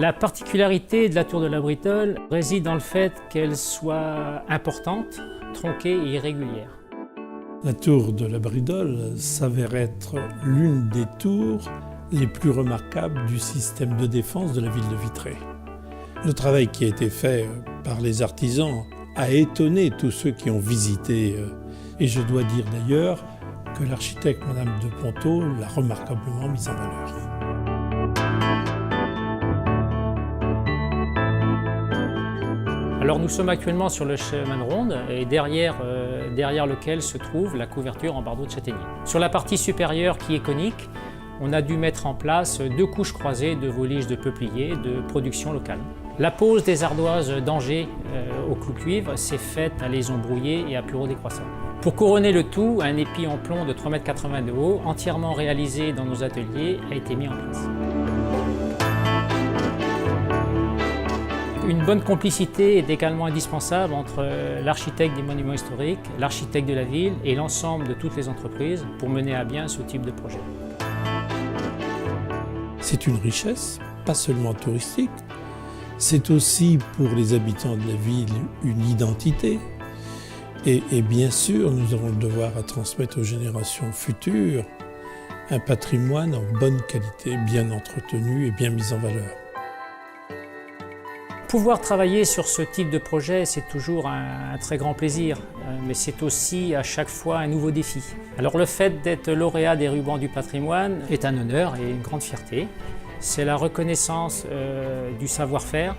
La particularité de la tour de la Britole réside dans le fait qu'elle soit importante, tronquée et irrégulière. La tour de la Britole s'avère être l'une des tours les plus remarquables du système de défense de la ville de Vitré. Le travail qui a été fait par les artisans a étonné tous ceux qui ont visité. Et je dois dire d'ailleurs que l'architecte Madame de Ponto l'a remarquablement mise en valeur. Alors nous sommes actuellement sur le chemin de ronde et derrière lequel se trouve la couverture en bardeaux de châtaignier. Sur la partie supérieure qui est conique, on a dû mettre en place 2 couches croisées de voliges de peuplier de production locale. La pose des ardoises d'Angers au clou cuivre s'est faite à liaison brouillée et à pureau décroissant. Pour couronner le tout, un épi en plomb de 3,80 m de haut, entièrement réalisé dans nos ateliers, a été mis en place. Une bonne complicité est également indispensable entre l'architecte des monuments historiques, l'architecte de la ville et l'ensemble de toutes les entreprises pour mener à bien ce type de projet. C'est une richesse, pas seulement touristique, c'est aussi pour les habitants de la ville une identité. Et bien sûr, nous avons le devoir à transmettre aux générations futures un patrimoine en bonne qualité, bien entretenu et bien mis en valeur. Pouvoir travailler sur ce type de projet, c'est toujours un très grand plaisir, mais c'est aussi à chaque fois un nouveau défi. Alors le fait d'être lauréat des rubans du patrimoine est un honneur et une grande fierté. C'est la reconnaissance du savoir-faire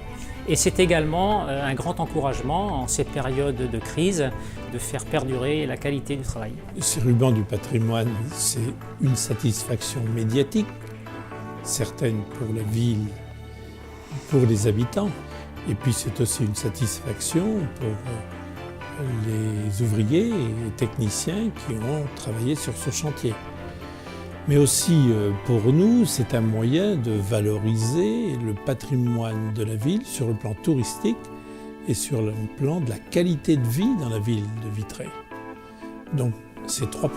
et c'est également un grand encouragement en ces périodes de crise de faire perdurer la qualité du travail. Ces rubans du patrimoine, c'est une satisfaction médiatique, certaine pour la ville, pour les habitants. Et puis c'est aussi une satisfaction pour les ouvriers et techniciens qui ont travaillé sur ce chantier. Mais aussi pour nous, c'est un moyen de valoriser le patrimoine de la ville sur le plan touristique et sur le plan de la qualité de vie dans la ville de Vitré. Donc c'est 3+.